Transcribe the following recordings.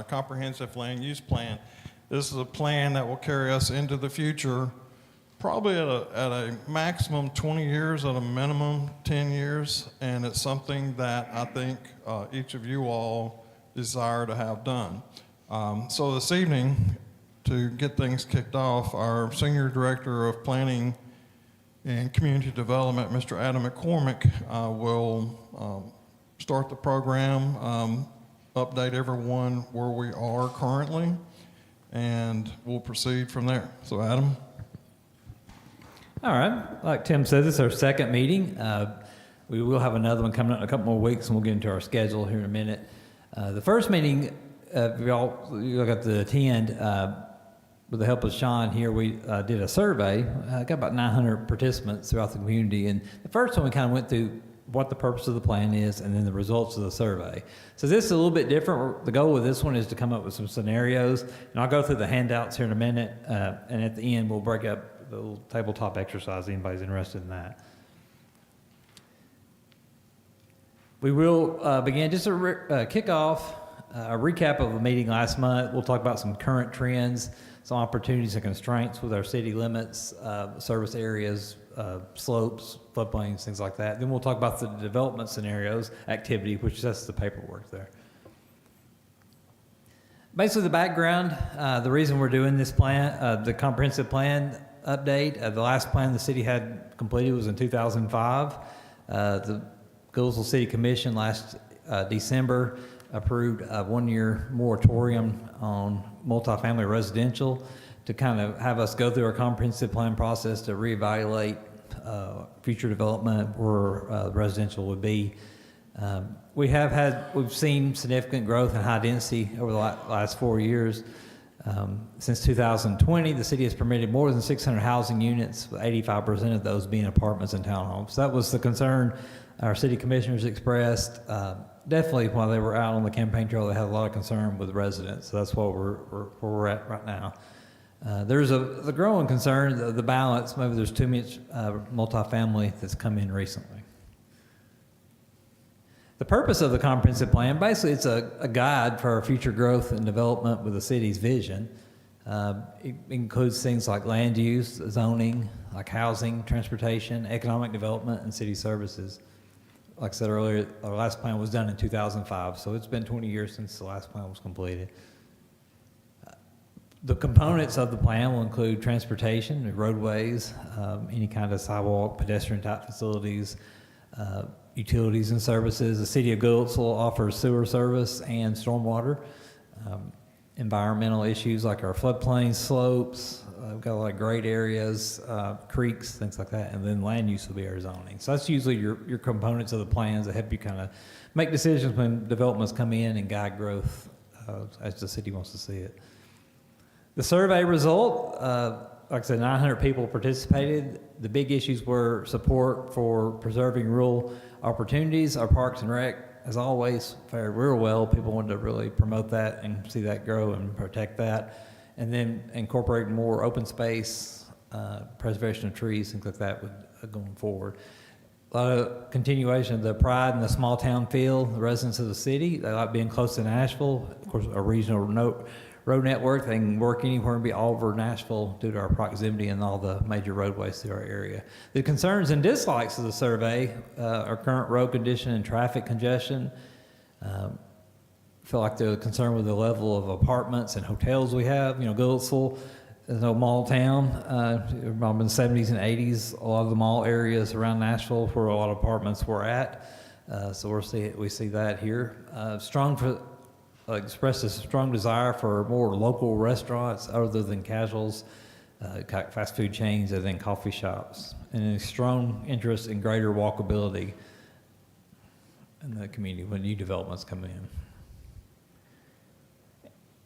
comprehensive land use plan. This is a plan that will carry us into the future, probably at a maximum 20 years, at a minimum 10 years, and it's something that I think each of you all desire to have done. So this evening, to get things kicked off, our Senior Director of Planning and Community Development, Mr. Adam McCormick, will start the program, update everyone where we are currently, and we'll proceed from there. So Adam. All right, like Tim said, this is our second meeting. We will have another one coming up in a couple more weeks, and we'll get into our schedule here in a minute. The first meeting, if y'all got to attend, with the help of Sean here, we did a survey. Got about 900 participants throughout the community, and the first one we kind of went through what the purpose of the plan is and then the results of the survey. So this is a little bit different. The goal with this one is to come up with some scenarios, and I'll go through the handouts here in a minute, and at the end we'll break up the little tabletop exercise, anybody's interested in that. We will begin just a kick off, a recap of the meeting last month. We'll talk about some current trends, some opportunities and constraints with our city limits, service areas, slopes, floodplains, things like that. Then we'll talk about the development scenarios activity, which that's the paperwork there. Basically the background, the reason we're doing this plan, the comprehensive plan update, the last plan the city had completed was in 2005. The Goodlettsville City Commission last December approved a one-year moratorium on multifamily residential to kind of have us go through our comprehensive plan process to reevaluate future development where residential would be. We've seen significant growth in high density over the last 4 years. Since 2020, the city has permitted more than 600 housing units, with 85% of those being apartments and townhomes. So that was the concern our city commissioners expressed. Definitely while they were out on the campaign trail, they had a lot of concern with residents. So that's what we're at right now. There's the growing concern, the balance, maybe there's too much multifamily that's come in recently. The purpose of the comprehensive plan, basically it's a guide for our future growth and development with the city's vision. It includes things like land use, zoning, like housing, transportation, economic development, and city services. Like I said earlier, our last plan was done in 2005, so it's been 20 years since the last plan was completed. The components of the plan will include transportation, roadways, any kind of sidewalk, pedestrian type facilities, utilities and services. The city of Goodlettsville offers sewer service and stormwater. Environmental issues like our floodplains, slopes, we've got a lot of grade areas, creeks, things like that, and then land use will be our zoning. So that's usually your components of the plans that help you kind of make decisions when developments come in and guide growth as the city wants to see it. The survey result, like I said, 900 people participated. The big issues were support for preserving rural opportunities. Our Parks and Rec, as always, fared real well. People wanted to really promote that and see that grow and protect that. And then incorporate more open space, preservation of trees, things like that going forward. A lot of continuation of the pride and the small town feel, the residents of the city. They like being close to Nashville. Of course, a regional road network. They can work anywhere and be all over Nashville due to our proximity and all the major roadways through our area. The concerns and dislikes of the survey are current road condition and traffic congestion. Feel like they're concerned with the level of apartments and hotels we have. You know, Goodlettsville is no mall town. In the 70s and 80s, a lot of the mall areas around Nashville where a lot of apartments were at. So we see that here. Expressed a strong desire for more local restaurants other than casuals, fast food chains, and then coffee shops, and a strong interest in greater walkability in the community when new developments come in.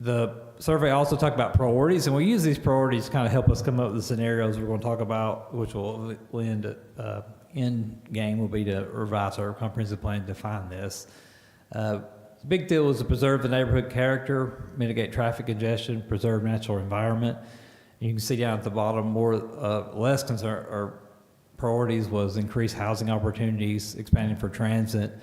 The survey also talked about priorities, and we use these priorities to kind of help us come up with the scenarios we're going to talk about, which will end game will be to revise our comprehensive plan to define this. The big deal is to preserve the neighborhood character, mitigate traffic congestion, preserve natural environment. And you can see down at the bottom, less concern or priorities was increased housing opportunities, expanding for transit,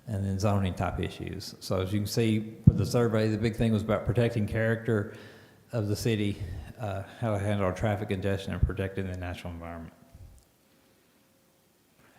and then zoning type issues. So as you can see for the survey, the big thing was about protecting character of the city, how to handle our traffic congestion, and protecting the natural environment.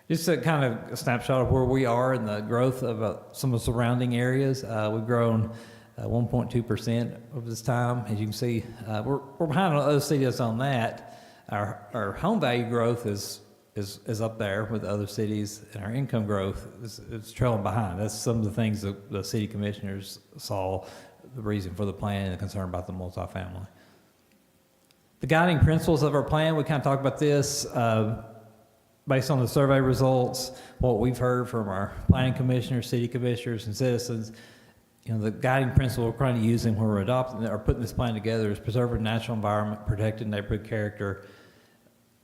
Just a kind of a snapshot of where we are in the growth of some of the surrounding areas. We've grown 1.2% over this time. As you can see, we're behind other cities on that. Our home value growth is up there with other cities, and our income growth is trailing behind. That's some of the things that the city commissioners saw the reason for the plan and the concern about the multifamily. The guiding principles of our plan, we kind of talked about this. Based on the survey results, what we've heard from our planning commissioners, city commissioners, and citizens, the guiding principle we're trying to use when we're adopting or putting this plan together is preserving natural environment, protecting neighborhood character,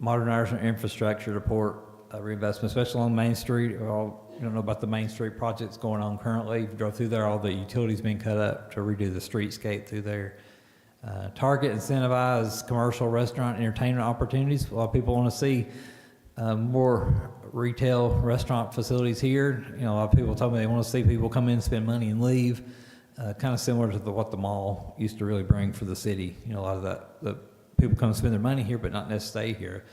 modernizing our infrastructure to support reinvestment, especially along Main Street. You don't know about the Main Street projects going on currently. If you drove through there, all the utilities being cut up to redo the streetscape through there. Target, incentivize commercial, restaurant, entertainment opportunities. A lot of people want to see more retail restaurant facilities here. A lot of people told me they want to see people come in, spend money, and leave. Kind of similar to what the mall used to really bring for the city. A lot of the people come spend their money here, but not necessarily stay here.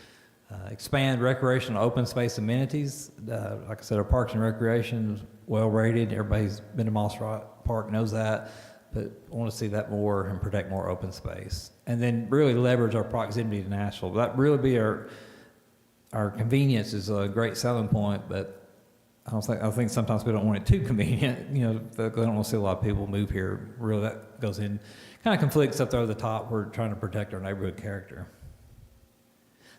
Expand recreational open space amenities. Like I said, our parks and recreation is well rated. Everybody's been to Moss Rock Park, knows that. But I want to see that more and protect more open space. And then really leverage our proximity to Nashville. That really be our convenience is a great selling point, but I think sometimes we don't want it too convenient. They don't want to see a lot of people move here. Really, that goes in, kind of conflicts up there at the top. We're trying to protect our neighborhood character.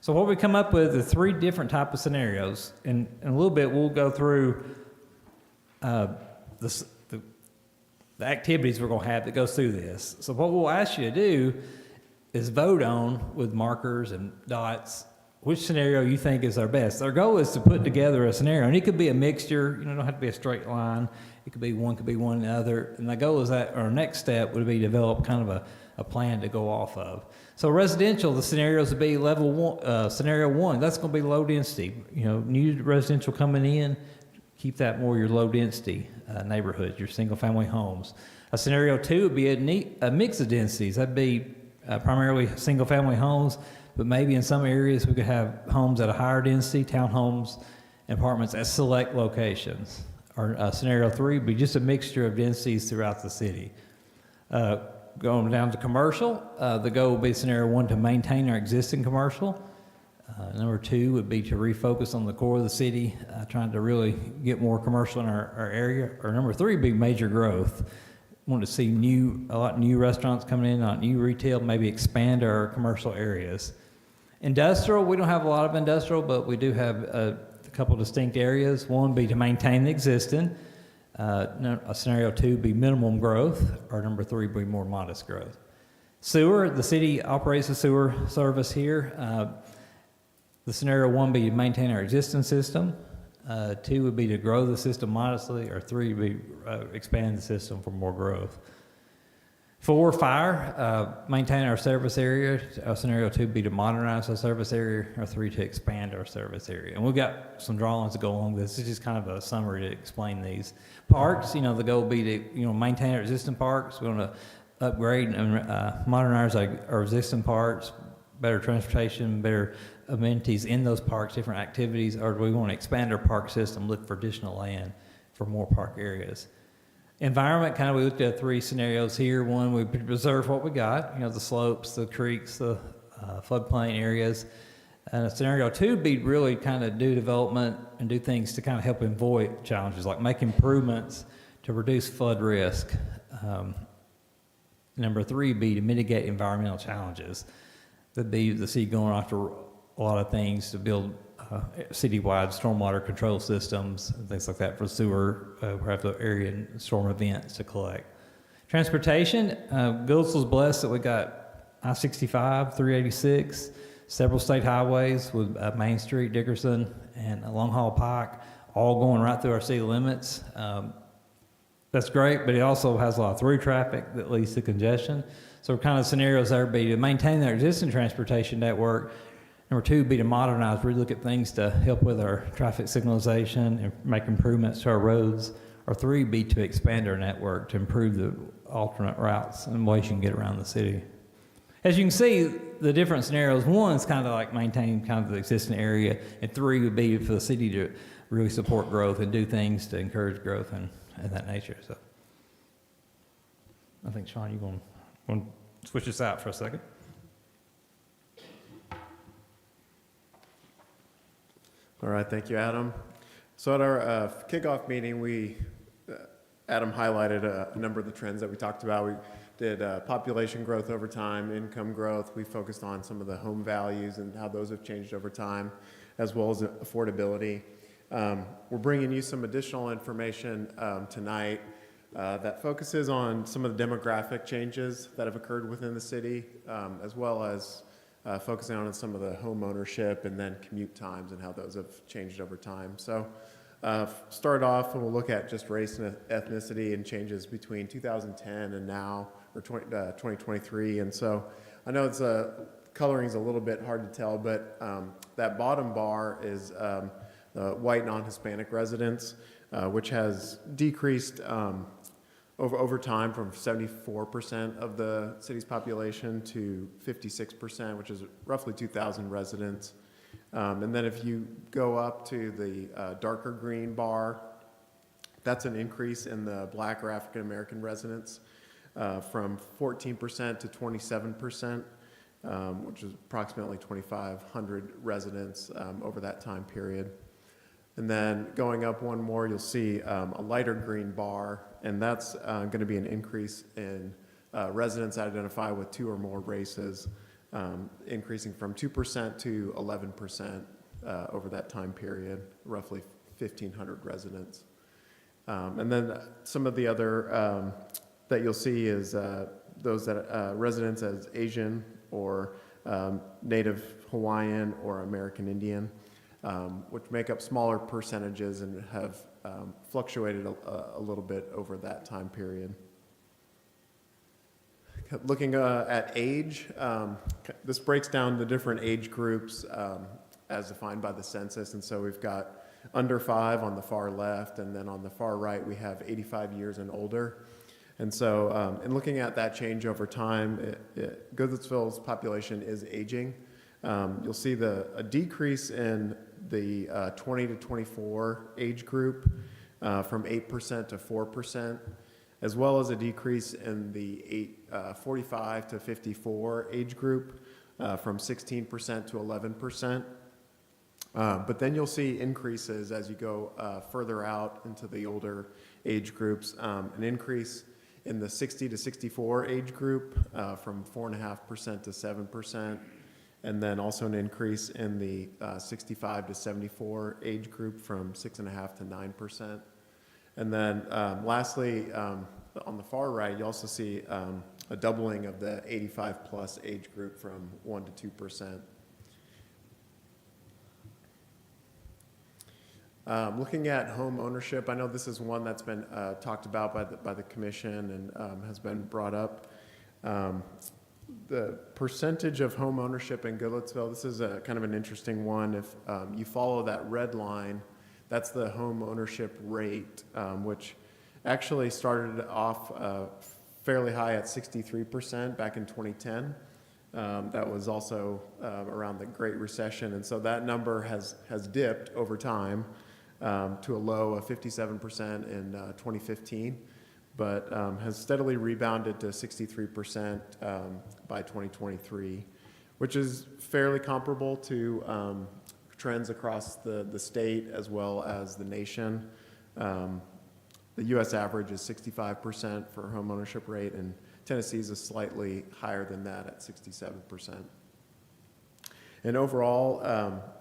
So what we come up with are 3 different type of scenarios. And in a little bit, we'll go through the activities we're going to have that goes through this. So what we'll ask you to do is vote on with markers and dots which scenario you think is our best. Our goal is to put together a scenario, and it could be a mixture. It don't have to be a straight line. It could be one, the other. And the goal is that our next step would be to develop kind of a plan to go off of. So residential, the scenarios would be level 1, scenario 1. That's going to be low density. New residential coming in, keep that more your low density neighborhood, your single family homes. A scenario 2 would be a mix of densities. That'd be primarily single family homes, but maybe in some areas we could have homes at a higher density, townhomes, and apartments at select locations. Or scenario 3 would be just a mixture of densities throughout the city. Going down to commercial, the goal would be scenario 1 to maintain our existing commercial. Number 2 would be to refocus on the core of the city, trying to really get more commercial in our area. Or number 3 would be major growth. Want to see a lot of new restaurants coming in, new retail, maybe expand our commercial areas. Industrial, we don't have a lot of industrial, but we do have a couple distinct areas. One would be to maintain the existing. Scenario 2 would be minimum growth, or number 3 would be more modest growth. Sewer, the city operates a sewer service here. The scenario 1 would be to maintain our existing system. 2 would be to grow the system modestly, or 3 would be expand the system for more growth. 4, fire, maintain our service area. Scenario 2 would be to modernize our service area, or 3 to expand our service area. And we've got some drawings to go along with this. This is just kind of a summary to explain these. Parks, the goal would be to maintain our existing parks. We want to upgrade and modernize our existing parks, better transportation, better amenities in those parks, different activities, or do we want to expand our park system, look for additional land for more park areas? Environment, we looked at 3 scenarios here. 1, we preserve what we got, the slopes, the creeks, the floodplain areas. And scenario 2 would be really do development and do things to help avoid challenges, like make improvements to reduce flood risk. Number 3 would be to mitigate environmental challenges. That'd be the city going after a lot of things to build citywide stormwater control systems and things like that for sewer, have the area and storm events to collect. Transportation, Goodlettsville's blessed that we got I-65, 386, several state highways with Main Street, Dickerson, and Long Haul Pike, all going right through our city limits. That's great, but it also has a lot of through traffic that leads to congestion. So scenarios there would be to maintain our existing transportation network. Number 2 would be to modernize, really look at things to help with our traffic signalization and make improvements to our roads. Or three would be to expand our network to improve the alternate routes and ways you can get around the city. As you can see, the different scenarios, one is kind of like maintaining kind of the existing area, and three would be for the city to really support growth and do things to encourage growth and that nature. So I think, Sean, you're going to switch this out for a second. All right, thank you, Adam. So at our kickoff meeting, Adam highlighted a number of the trends that we talked about. We did population growth over time, income growth. We focused on some of the home values and how those have changed over time, as well as affordability. We're bringing you some additional information tonight that focuses on some of the demographic changes that have occurred within the city, as well as focusing on some of the home ownership and then commute times and how those have changed over time. So start off and we'll look at just race and ethnicity and changes between 2010 and now, or 2023. And so I know it's coloring is a little bit hard to tell, but that bottom bar is white non-Hispanic residents, which has decreased over time from 74% of the city's population to 56%, which is roughly 2,000 residents. And then if you go up to the darker green bar, that's an increase in the Black or African American residents from 14% to 27%, which is approximately 2,500 residents over that time period. And then going up one more, you'll see a lighter green bar, and that's going to be an increase in residents that identify with two or more races, increasing from 2% to 11% over that time period, roughly 1,500 residents. And then some of the other that you'll see is those that residents as Asian or Native Hawaiian or American Indian, which make up smaller percentages and have fluctuated a little bit over that time period. Looking at age, this breaks down the different age groups as defined by the census. And so we've got under 5 on the far left, and then on the far right we have 85 years and older. And so in looking at that change over time, Goodlettsville's population is aging. You'll see a decrease in the 20 to 24 age group from 8% to 4%, as well as a decrease in the 45 to 54 age group from 16% to 11%. But then you'll see increases as you go further out into the older age groups, an increase in the 60 to 64 age group from 4.5% to 7%, and then also an increase in the 65 to 74 age group from 6.5% to 9%. And then lastly, on the far right, you also see a doubling of the 85 plus age group from 1% to 2%. Looking at home ownership, I know this is one that's been talked about by the commission and has been brought up. The percentage of home ownership in Goodlettsville, this is a kind of an interesting one. If you follow that red line, that's the home ownership rate, which actually started off fairly high at 63% back in 2010. That was also around the Great Recession, and so that number has dipped over time to a low of 57% in 2015, but has steadily rebounded to 63% by 2023, which is fairly comparable to trends across the state as well as the nation. The U.S. average is 65% for home ownership rate, and Tennessee's is slightly higher than that at 67%. And overall,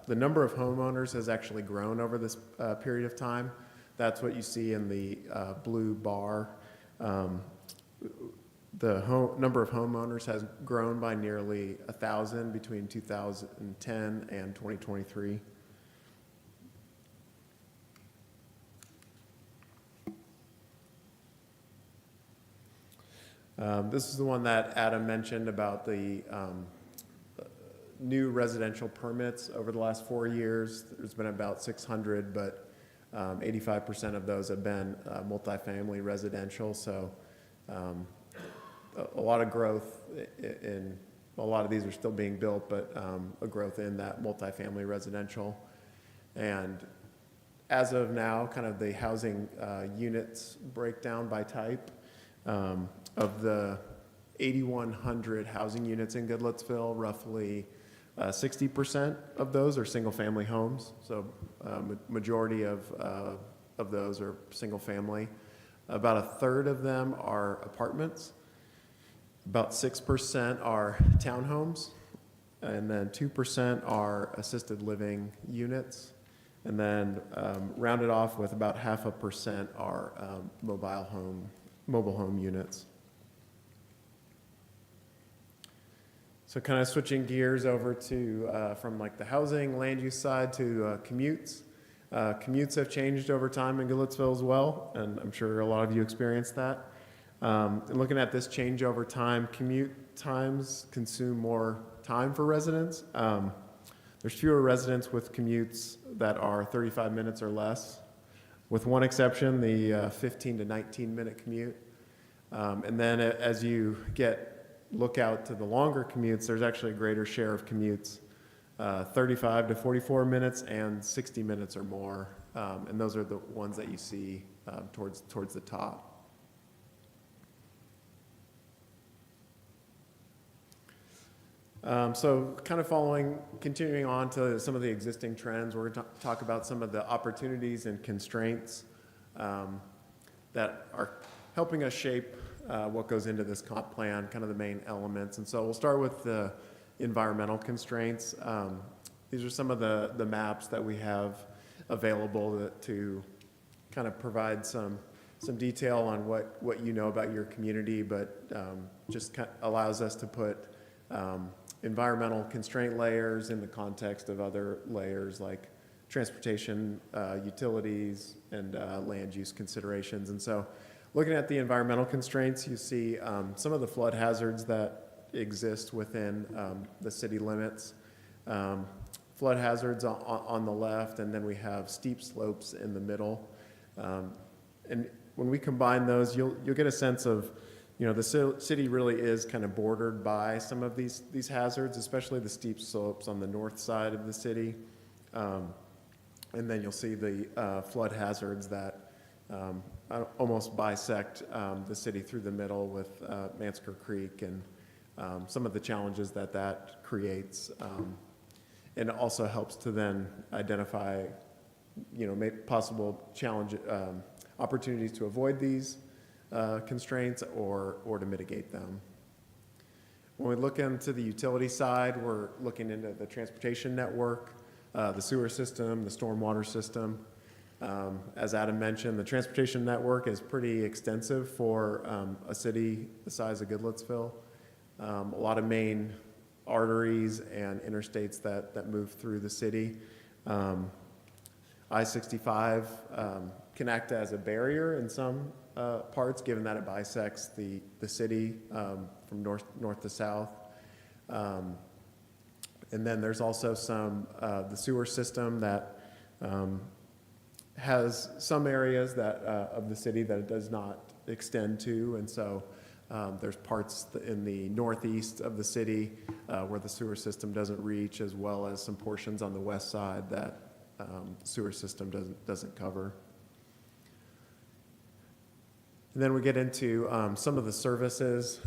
the number of homeowners has actually grown over this period of time. That's what you see in the blue bar. The number of homeowners has grown by nearly 1,000 between 2010 and 2023. This is the one that Adam mentioned about the new residential permits over the last 4 years. There's been about 600, but 85% of those have been multifamily residential, so a lot of growth in, a lot of these are still being built, but a growth in that multifamily residential. And as of now, kind of the housing units breakdown by type. Of the 8,100 housing units in Goodlettsville, roughly 60% of those are single-family homes. So majority of those are single-family. About a third of them are apartments. About 6% are townhomes, and then 2% are assisted living units. And then rounded off with about 0.5% are mobile home units. So kind of switching gears over to from like the housing land use side to commutes. Commutes have changed over time in Goodlettsville as well, and I'm sure a lot of you experienced that. And looking at this change over time, commute times consume more time for residents. There's fewer residents with commutes that are 35 minutes or less, with one exception, the 15 to 19 minute commute. And then as you look out to the longer commutes, there's actually a greater share of commutes, 35 to 44 minutes and 60 minutes or more. And those are the ones that you see towards the top. So kind of continuing on to some of the existing trends, we're going to talk about some of the opportunities and constraints that are helping us shape what goes into this comp plan, kind of the main elements. And so we'll start with the environmental constraints. These are some of the maps that we have available to kind of provide some detail on what you know about your community, but just allows us to put environmental constraint layers in the context of other layers like transportation, utilities, and land use considerations. And so looking at the environmental constraints, you see some of the flood hazards that exist within the city limits. Flood hazards on the left, and then we have steep slopes in the middle. And when we combine those, you'll get a sense of, the city really is kind of bordered by some of these hazards, especially the steep slopes on the north side of the city. And then you'll see the flood hazards that almost bisect the city through the middle with Mansker Creek and some of the challenges that creates. And it also helps to then identify, possible challenge opportunities to avoid these constraints or to mitigate them. When we look into the utility side, we're looking into the transportation network, the sewer system, the stormwater system. As Adam mentioned, the transportation network is pretty extensive for a city the size of Goodlettsville. A lot of main arteries and interstates that move through the city. I-65 can act as a barrier in some parts, given that it bisects the city from north to south. And then there's also the sewer system that has some areas of the city that it does not extend to, and so there's parts in the northeast of the city where the sewer system doesn't reach, as well as some portions on the west side that the sewer system doesn't cover. And then we get into some of the services.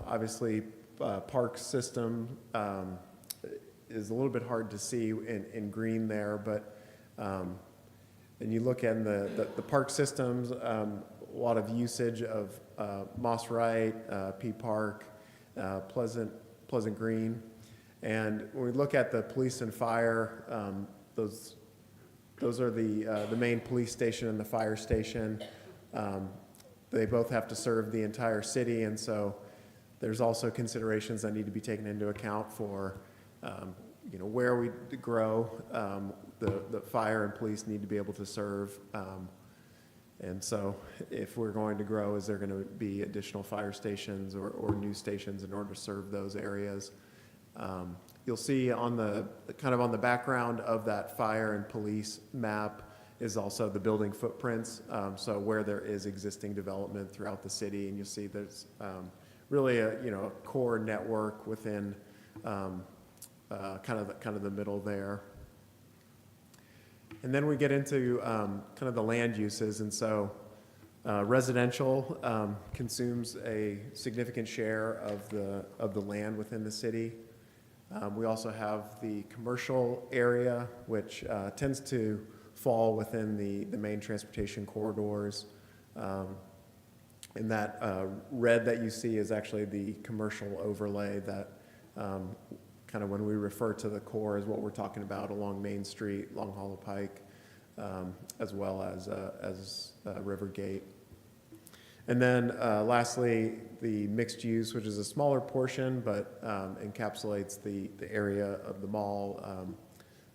Obviously, park system is a little bit hard to see in green there, but and you look at the park systems, a lot of usage of Moss Wright, P Park, Pleasant Green. And when we look at the police and fire, those are the main police station and the fire station. They both have to serve the entire city, and so there's also considerations that need to be taken into account for where we grow. The fire and police need to be able to serve. And so if we're going to grow, is there going to be additional fire stations or new stations in order to serve those areas? You'll see on the background of that fire and police map, is also the building footprints. So where there is existing development throughout the city, and you'll see there's really a a core network within kind of the middle there. And then we get into kind of the land uses, and so residential consumes a significant share of the land within the city. We also have the commercial area, which tends to fall within the main transportation corridors. And that red that you see is actually the commercial overlay that kind of when we refer to the core is what we're talking about along Main Street, Long Hollow Pike, as well as Rivergate. And then lastly, the mixed use, which is a smaller portion, but encapsulates the area of the mall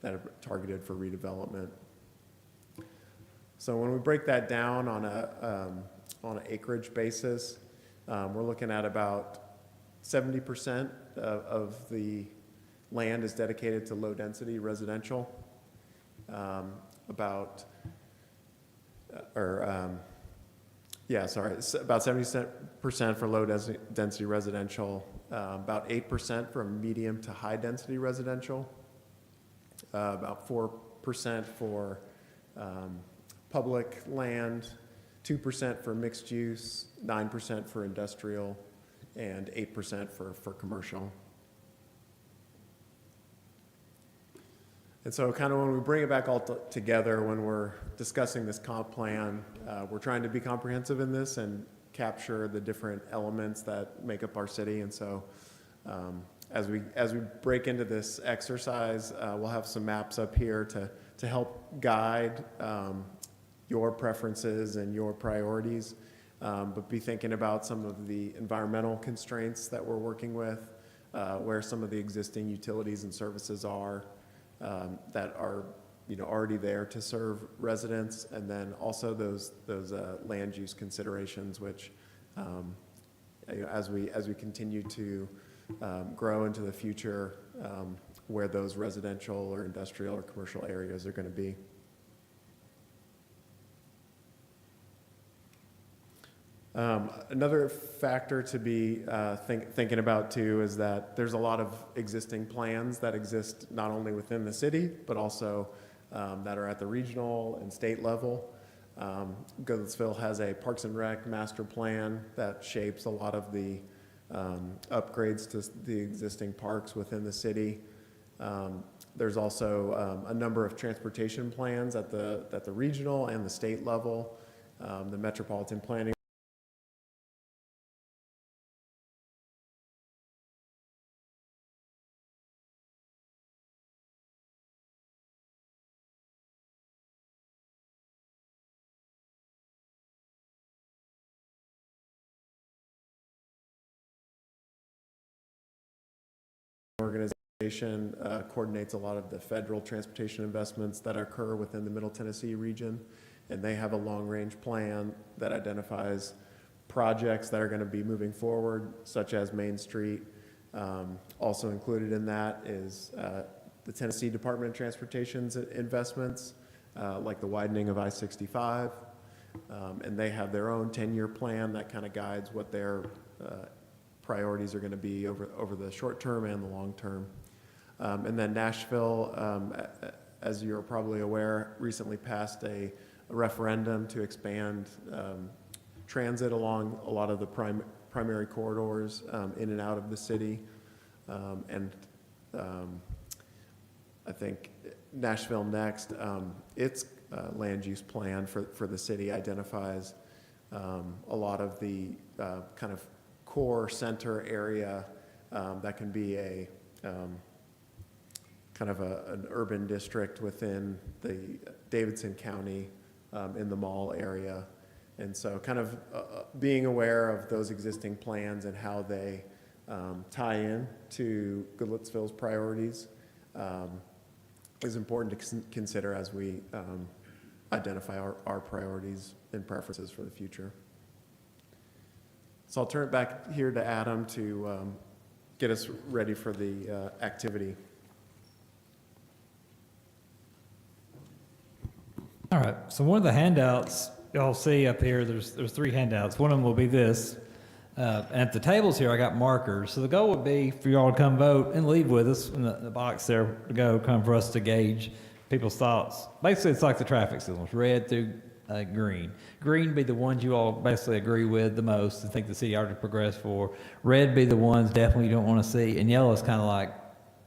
that are targeted for redevelopment. So when we break that down on an acreage basis, we're looking at about 70% of the land is dedicated to low density residential. About 70% for low density residential, about 8% for medium to high density residential, about 4% for public land, 2% for mixed use, 9% for industrial, and 8% for commercial. And so kind of when we bring it back all together, when we're discussing this comp plan, we're trying to be comprehensive in this and capture the different elements that make up our city. And so as we break into this exercise, we'll have some maps up here to help guide your preferences and your priorities, but be thinking about some of the environmental constraints that we're working with, where some of the existing utilities and services are, that are already there to serve residents, and then also those land use considerations, which as we continue to grow into the future, where those residential or industrial or commercial areas are going to be. Another factor to be thinking about too is that there's a lot of existing plans that exist not only within the city, but also that are at the regional and state level. Goodlettsville has a Parks and Rec master plan that shapes a lot of the upgrades to the existing parks within the city. There's also a number of transportation plans at the regional and the state level. The Metropolitan Planning organization coordinates a lot of the federal transportation investments that occur within the Middle Tennessee region, and they have a long-range plan that identifies projects that are going to be moving forward, such as Main Street. Also included in that is the Tennessee Department of Transportation's investments, like the widening of I-65, and they have their own 10-year plan that kind of guides what their priorities are going to be over the short term and the long term. And then Nashville, as you're probably aware, recently passed a referendum to expand transit along a lot of the primary corridors in and out of the city. And I think Nashville Next, its land use plan for the city identifies a lot of the kind of core center area that can be a kind of an urban district within the Davidson County in the mall area. And so kind of being aware of those existing plans and how they tie in to Goodlettsville's priorities is important to consider as we identify our priorities and preferences for the future. So I'll turn it back here to Adam to get us ready for the activity. All right, so one of the handouts y'all see up here, there's three handouts. One of them will be this. And at the tables here, I got markers. So the goal would be for y'all to come vote and leave with us in the box there to go, come for us to gauge people's thoughts. Basically, it's like the traffic signals, red through green. Green be the ones you all basically agree with the most and think the city ought to progress for. Red be the ones definitely you don't want to see. And yellow is kind of like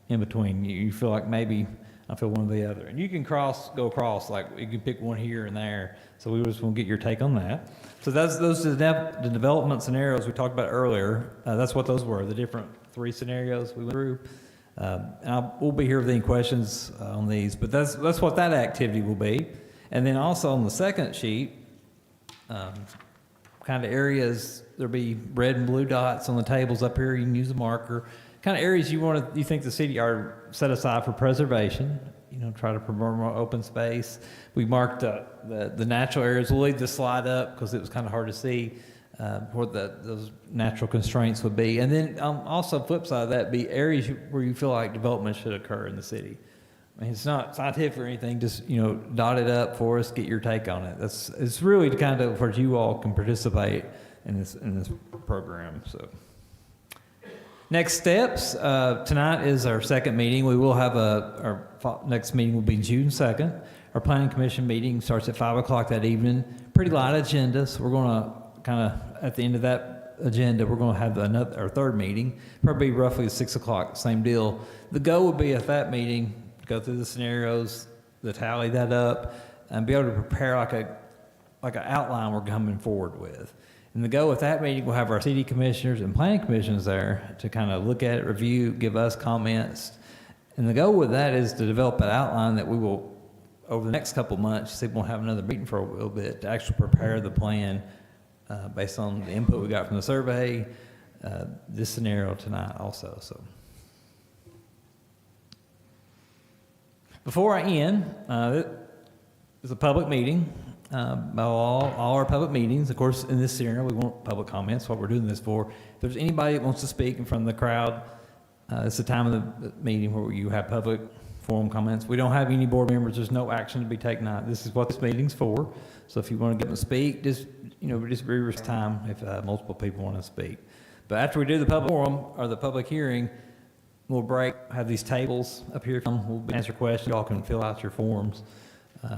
in between. You feel like maybe I feel one or the other. And you can go across, like you can pick one here and there. So we just want to get your take on that. So those are the development scenarios we talked about earlier. That's what those were, the different three scenarios we went through. We'll be here with any questions on these, but that's what that activity will be. And then also on the second sheet, kind of areas, there'll be red and blue dots on the tables up here. You can use a marker. Kind of areas you think the city are set aside for preservation. Try to promote more open space. We marked the natural areas. We'll leave this slide up because it was kind of hard to see what those natural constraints would be. And then also flip side of that be areas where you feel like development should occur in the city. I mean, it's not scientific or anything. Just dot it up for us. Get your take on it. It's really kind of where you all can participate in this program. So. Next steps, tonight is our second meeting. We will have our next meeting will be June 2nd. Our planning commission meeting starts at 5 o'clock that evening. Pretty light agenda, so we're going to kind of, at the end of that agenda, we're going to have our third meeting, probably roughly 6 o'clock, same deal. The goal would be at that meeting, go through the scenarios, tally that up, and be able to prepare like an outline we're coming forward with. And the goal with that meeting, we'll have our city commissioners and planning commissions there to kind of look at it, review, give us comments. And the goal with that is to develop an outline that we will, over the next couple of months, see if we'll have another meeting for a little bit to actually prepare the plan based on the input we got from the survey, this scenario tonight also. So, before I end, it's a public meeting. All our public meetings, of course, in this scenario, we want public comments, what we're doing this for. If there's anybody that wants to speak in front of the crowd, it's the time of the meeting where you have public forum comments. We don't have any board members. There's no action to be taken out. This is what this meeting's for. So if you want to get them to speak, just be time if multiple people want to speak. But after we do the public forum or the public hearing, we'll break, have these tables up here. We'll answer questions. Y'all can fill out your forms.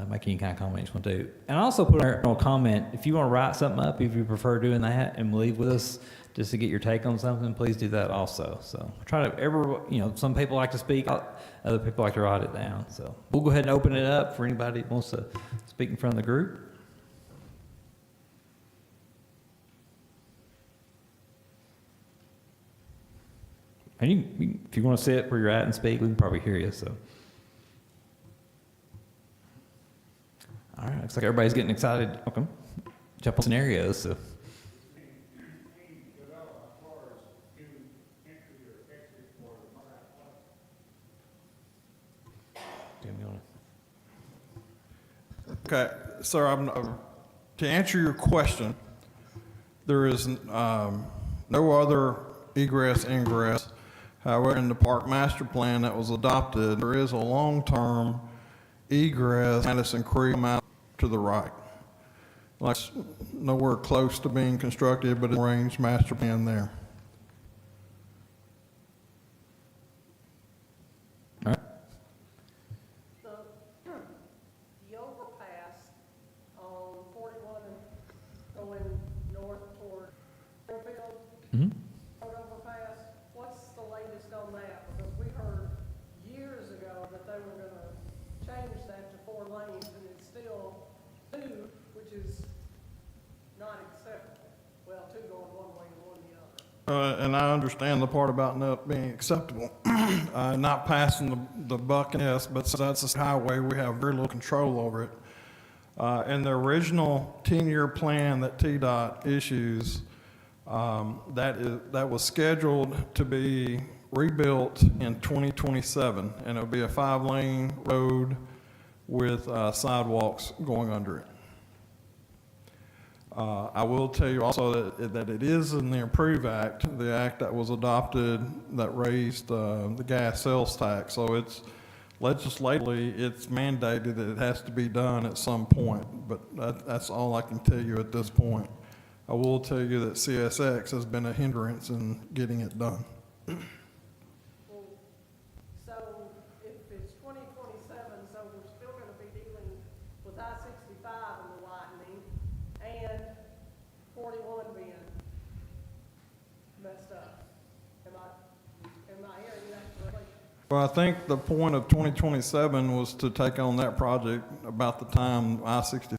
Make any kind of comment you want to do. And also put a comment, if you want to write something up, if you prefer doing that and leave with us just to get your take on something, please do that also. So try to some people like to speak, other people like to write it down. So we'll go ahead and open it up for anybody that wants to speak in front of the group. And if you want to sit where you're at and speak, we can probably hear you, so. All right, looks like everybody's getting excited. Okay, jump on scenarios. So. Okay, sir, to answer your question, there is no other egress, ingress. However, in the park master plan that was adopted, there is a long-term egress, Madison Creek out to the right. Like nowhere close to being constructed, but it's a range master plan there. All right. The overpass on 41 and going north toward Fairfield, Mm-hmm. road overpass, what's the latest on that? Because we heard years ago that they were going to change that to 4 lanes, and it's still 2, which is not acceptable. Well, 2 going one way and 1 the other. And I understand the part about not being acceptable, not passing the buck, yes, but that's a highway. We have very little control over it. In the original 10-year plan that TDOT issues, that was scheduled to be rebuilt in 2027, and it would be a 5-lane road with sidewalks going under it. I will tell you also that it is in the Improve Act, the act that was adopted that raised the gas sales tax. So it's legislatively, it's mandated that it has to be done at some point, but that's all I can tell you at this point. I will tell you that CSX has been a hindrance in getting it done. Well, so if it's 2027, so we're still gonna be dealing with I-65 and the widening and 41 being messed up. Am I hearing that correctly? Well, I think the point of 2027 was to take on that project about the time I-65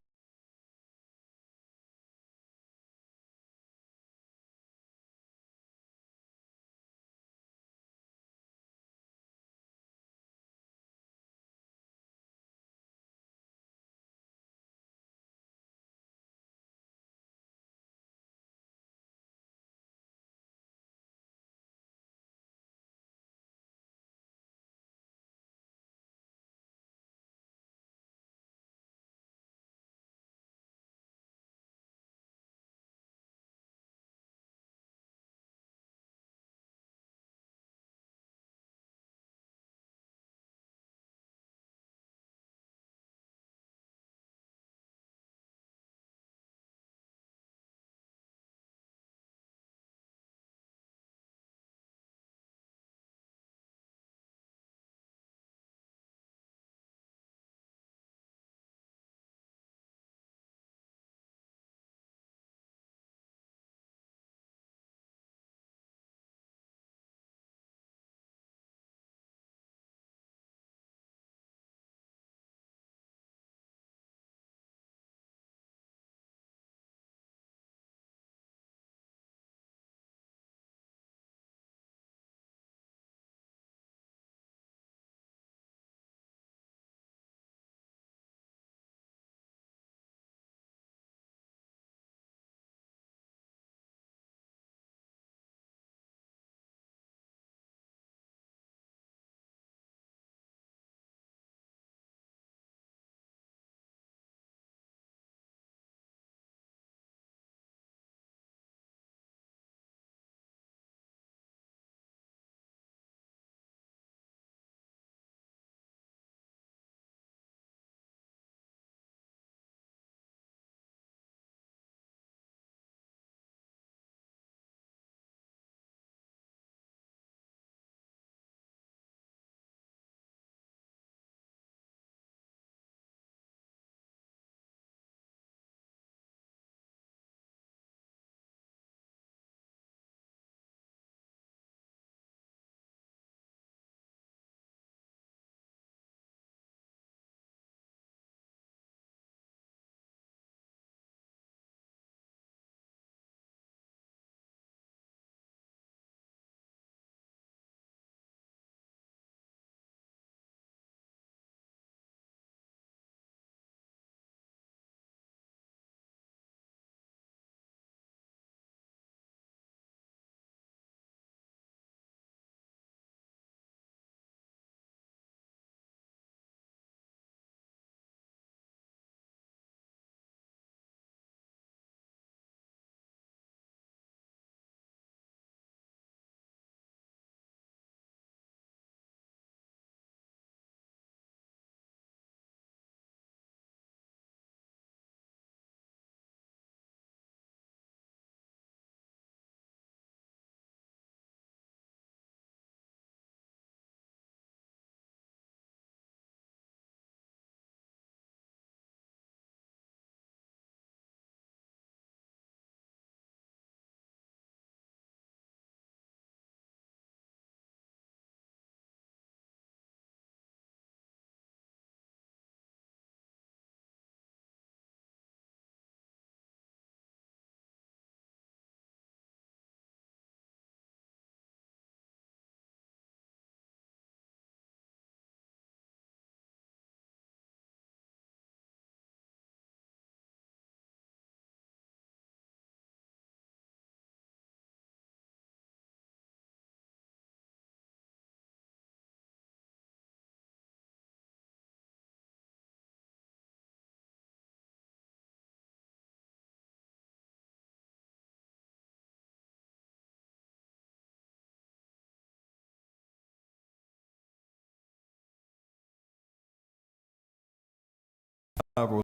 was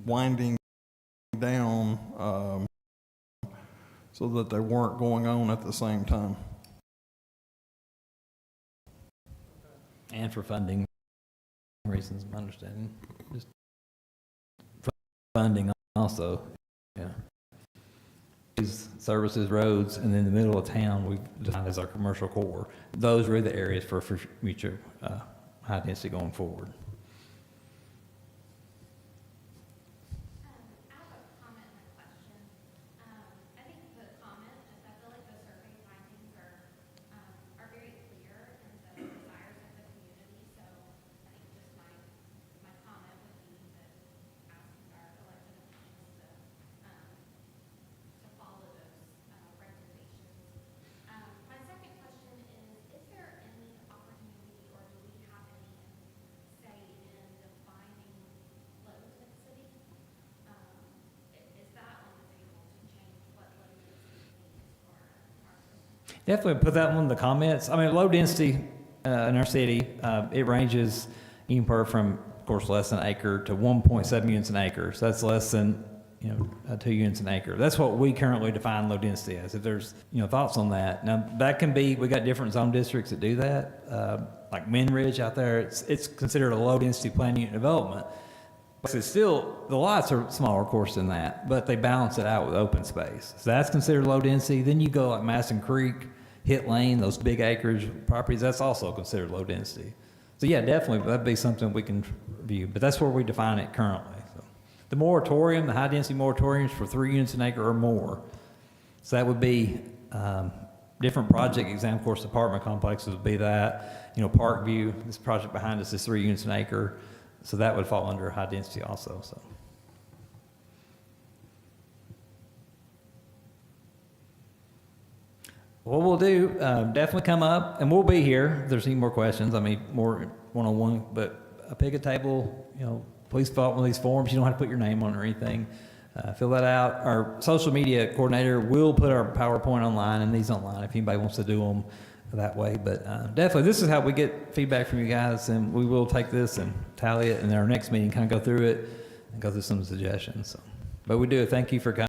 winding down so that they weren't going on at the same time. And for funding reasons, my understanding. Just funding also, yeah. These services, roads, and then the middle of town, we've defined as our commercial core. Those are the areas for future high density going forward. I have a comment and a question. I think the comment is I feel like the survey findings are very clear in the desires of the community. So I think just my comment would be that asking our elected officials to follow those recommendations. My second question is there any opportunity or do we have any say in defining low density? Is that on the table to change what low density means for our system? Definitely put that one in the comments. I mean, low density in our city, it ranges anywhere from, of course, less than an acre to 1.7 units an acre. So that's less than 2 units an acre. That's what we currently define low density as. If there's thoughts on that, now that can be. We got different zone districts that do that. Like Minridge out there, it's considered a low density planned unit development. But it's still, the lots are smaller, of course, than that, but they balance it out with open space. So that's considered low density. Then you go like Masson Creek, Hit Lane, those big acreage properties, that's also considered low density. So yeah, definitely, that'd be something we can review, but that's where we define it currently. So the moratorium, the high density moratoriums for 3 units an acre or more. So that would be different project exam, of course, apartment complexes would be that. Parkview, this project behind us is 3 units an acre. So that would fall under high density also. So what we'll do, definitely come up, and we'll be here if there's any more questions. I mean, more one-on-one, but pick a table, please fill out one of these forms. You don't have to put your name on it or anything. Fill that out. Our social media coordinator will put our PowerPoint online and these online if anybody wants to do them that way. But definitely, this is how we get feedback from you guys, and we will take this and tally it, and in our next meeting kind of go through it and go through some suggestions. So, but we do. Thank you for coming.